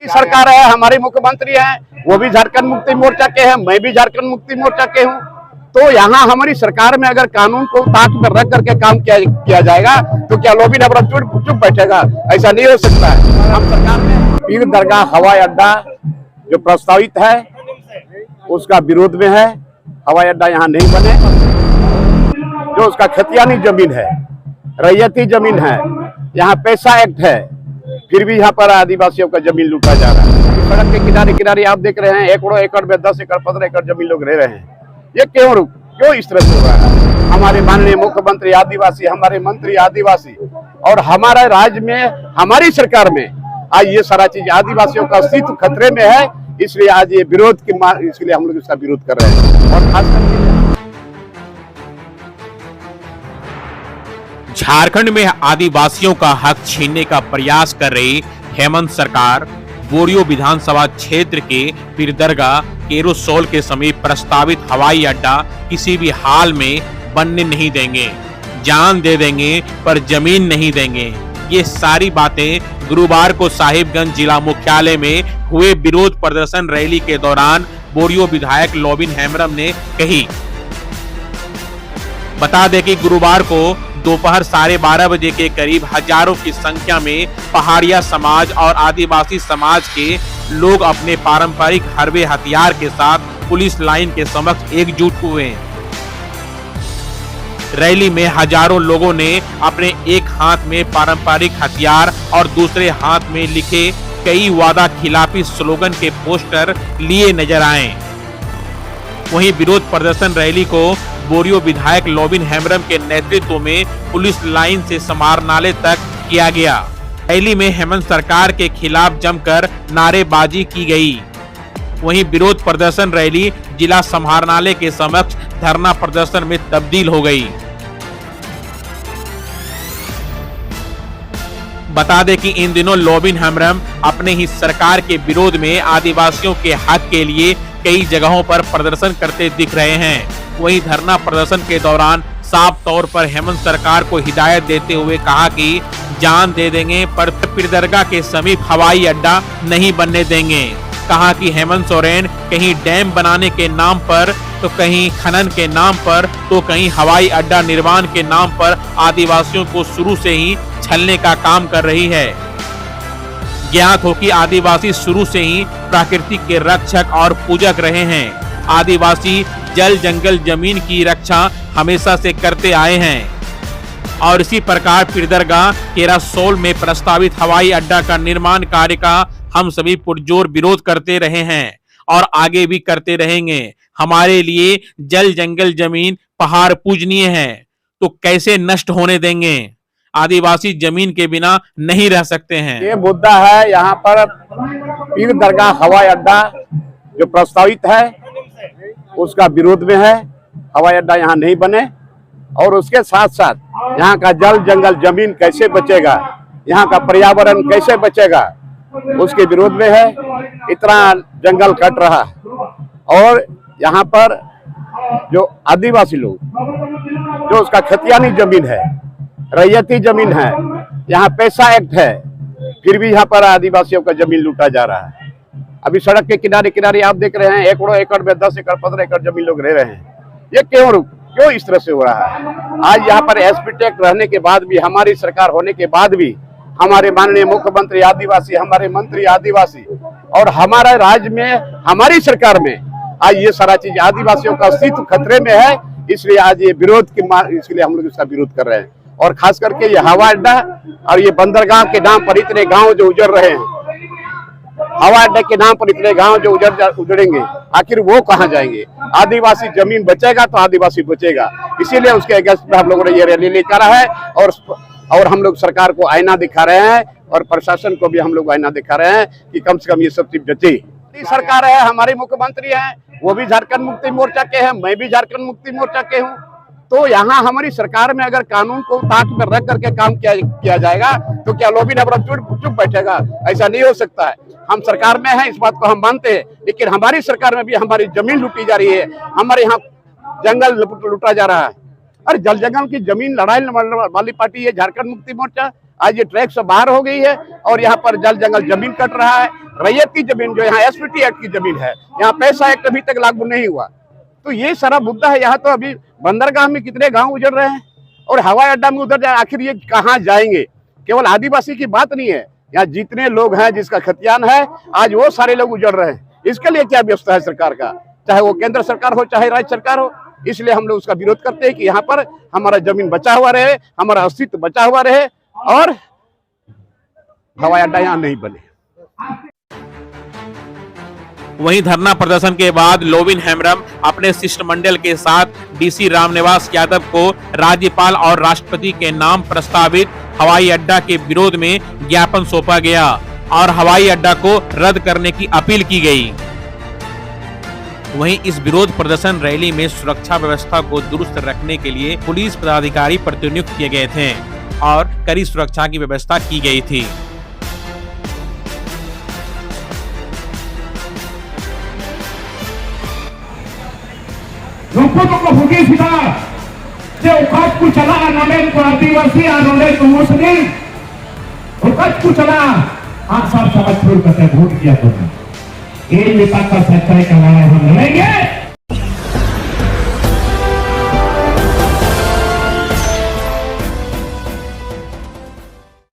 सरकार है, हमारे मुख्यमंत्री हैं, वो भी झारखंड मुक्ति मोर्चा के हैं, मैं भी झारखंड मुक्ति मोर्चा के हूँ। तो यहाँ हमारी सरकार में अगर कानून को ताक पर रख करके काम किया जाएगा तो क्या लोबी नबरा चुप बैठेगा? ऐसा नहीं हो सकता है। हम सरकार में पीर दरगाह हवाई अड्डा जो प्रस्तावित है उसका विरोध में है। हवाई अड्डा यहाँ नहीं बने, जो उसका खतियानी जमीन है, रैयती जमीन है, यहाँ पैसा एक्ट है, फिर भी यहाँ पर आदिवासियों का जमीन लूटा जा रहा है। सड़क के किनारे किनारे आप देख रहे हैं एकड़ों एकड़ में 10 एकड़ 15 एकड़ जमीन लोग रह रहे हैं। ये क्यों इस तरह से हो रहा है? हमारे माननीय मुख्यमंत्री आदिवासी, हमारे मंत्री आदिवासी, और हमारे राज्य में हमारी सरकार में आज ये सारा चीज आदिवासियों का अस्तित्व खतरे में है। इसलिए आज ये विरोध की इसलिए हम लोग इसका विरोध कर रहे हैं। और खास करके झारखंड में आदिवासियों का हक छीनने का प्रयास कर रही हेमंत सरकार बोरियो विधानसभा क्षेत्र के पीरदरगाह केरोसोल के समीप प्रस्तावित हवाई अड्डा किसी भी हाल में बनने नहीं देंगे। जान दे देंगे पर जमीन नहीं देंगे। ये सारी बातें गुरुवार को साहिबगंज जिला मुख्यालय में हुए विरोध प्रदर्शन रैली के दौरान बोरियो विधायक लोबिन हेम्ब्रम ने कही। बता दें कि गुरुवार को दोपहर 12:30 बजे के करीब हजारों की संख्या में पहाड़िया समाज और आदिवासी समाज के लोग अपने पारंपरिक हरबे हथियार के साथ पुलिस लाइन के समक्ष एकजुट हुए। रैली में हजारों लोगों ने अपने एक हाथ में पारंपरिक हथियार और दूसरे हाथ में लिखे कई वादा खिलाफी स्लोगन के पोस्टर लिए नजर आए। वहीं विरोध प्रदर्शन रैली को बोरियो विधायक लोबिन हेम्ब्रम के नेतृत्व में पुलिस लाइन से समाहरणालय तक किया गया। रैली में हेमंत सरकार के खिलाफ जमकर नारेबाजी की गई। वहीं विरोध प्रदर्शन रैली जिला समाहरणालय के समक्ष धरना प्रदर्शन में तब्दील हो गई। बता दें कि इन दिनों लोबिन हेम्ब्रम अपने ही सरकार के विरोध में आदिवासियों के हक के लिए कई जगहों पर प्रदर्शन करते दिख रहे हैं। वहीं धरना प्रदर्शन के दौरान साफ तौर पर हेमंत सरकार को हिदायत देते हुए कहा कि जान दे देंगे पर पीरदरगाह के समीप हवाई अड्डा नहीं बनने देंगे। कहा कि हेमंत सोरेन कहीं डैम बनाने के नाम पर तो कहीं खनन के नाम पर तो कहीं हवाई अड्डा निर्माण के नाम पर आदिवासियों को शुरू से ही छलने का काम कर रही है। ज्ञात हो कि आदिवासी शुरू से ही प्रकृति के रक्षक और पूजक रहे हैं। आदिवासी जल जंगल जमीन की रक्षा हमेशा से करते आए हैं और इसी प्रकार पीरदरगाह केरोसोल में प्रस्तावित हवाई अड्डा का निर्माण कार्य का हम सभी पुरजोर विरोध करते रहे हैं और आगे भी करते रहेंगे। हमारे लिए जल जंगल जमीन पहाड़ पूजनीय है, तो कैसे नष्ट होने देंगे? आदिवासी जमीन के बिना नहीं रह सकते हैं। ये मुद्दा है यहाँ पर पीर दरगाह हवाई अड्डा जो प्रस्तावित है उसका विरोध में है। हवाई अड्डा यहाँ नहीं बने और उसके साथ साथ यहाँ का जल जंगल जमीन कैसे बचेगा, यहाँ का पर्यावरण कैसे बचेगा, उसके विरोध में है। इतना जंगल कट रहा है और यहाँ पर जो आदिवासी लोग जो उसका खतियानी जमीन है, रैयती जमीन है, यहाँ पैसा एक्ट है, फिर भी यहाँ पर आदिवासियों का जमीन लूटा जा रहा है। अभी सड़क के किनारे किनारे आप देख रहे हैं एकड़ों एकड़ में 10 एकड़ 15 एकड़ जमीन लोग रह रहे हैं। ये क्यों इस तरह से हो रहा है? आज यहाँ पर एसपी टेक रहने के बाद भी, हमारी सरकार होने के बाद भी, हमारे माननीय मुख्यमंत्री आदिवासी, हमारे मंत्री आदिवासी, और हमारे राज्य में हमारी सरकार में आज ये सारा चीज आदिवासियों का अस्तित्व खतरे में है। इसलिए आज ये विरोध की इसलिए हम लोग इसका विरोध कर रहे हैं। और खास करके ये हवाई अड्डा और ये बंदरगाह के नाम पर इतने गांव जो उजड़ रहे हैं, हवाई अड्डे के नाम पर इतने गांव जो उजड़ेंगे, आखिर वो कहाँ जाएंगे? आदिवासी जमीन बचेगा तो आदिवासी बचेगा। इसीलिए उसके अगेंस्ट में हम लोगों ने ये रैली निकाला है और हम लोग सरकार को आईना दिखा रहे हैं और प्रशासन को भी हम लोग आईना दिखा रहे हैं कि कम से कम ये सब चीज बचे। सरकार है, हमारे मुख्यमंत्री हैं, वो भी झारखंड मुक्ति मोर्चा के हैं, मैं भी झारखंड मुक्ति मोर्चा के हूँ। तो यहाँ हमारी सरकार में अगर कानून को ताक पर रख करके काम किया जाएगा तो क्या लोबी नबरा चुप बैठेगा? ऐसा नहीं हो सकता है। हम सरकार में हैं, इस बात को हम मानते हैं, लेकिन हमारी सरकार में भी हमारी जमीन लूटी जा रही है, हमारे यहाँ जंगल लूटा जा रहा है। अरे जल जंगल की जमीन लड़ाई वाली पार्टी है झारखंड मुक्ति मोर्चा। आज ये ट्रैक से बाहर हो गई है और यहाँ पर जल जंगल जमीन कट रहा है। रैयत की जमीन जो यहाँ एसपीटी एक्ट की जमीन है, यहाँ पैसा एक्ट अभी तक लागू नहीं हुआ। तो ये सारा मुद्दा है। यहाँ तो अभी बंदरगाह में कितने गांव उजड़ रहे हैं और हवाई अड्डा में उधर जाए, आखिर ये कहाँ जाएंगे? केवल आदिवासी की बात नहीं है, यहाँ जितने लोग हैं जिसका खतियान है आज वो सारे लोग उजड़ रहे हैं। इसके लिए क्या व्यवस्था है सरकार का, चाहे वो केंद्र सरकार हो चाहे राज्य सरकार हो? इसलिए हम लोग उसका विरोध करते हैं कि यहाँ पर हमारा जमीन बचा हुआ रहे, हमारा अस्तित्व बचा हुआ रहे और हवाई अड्डा यहाँ नहीं बने। वहीं धरना प्रदर्शन के बाद लोबिन हेम्ब्रम अपने शिष्टमंडल के साथ डीसी रामनिवास यादव को राज्यपाल और राष्ट्रपति के नाम प्रस्तावित हवाई अड्डा के विरोध में ज्ञापन सौंपा गया और हवाई अड्डा को रद्द करने की अपील की गई। वहीं इस विरोध प्रदर्शन रैली में सुरक्षा व्यवस्था को दुरुस्त रखने के लिए पुलिस पदाधिकारी प्रतिनियुक्त किए गए थे और कड़ी सुरक्षा की व्यवस्था की गई थी। वोट किया तुमने, एक विपक्ष का सच्चाई का लड़ाई हम लड़ेंगे।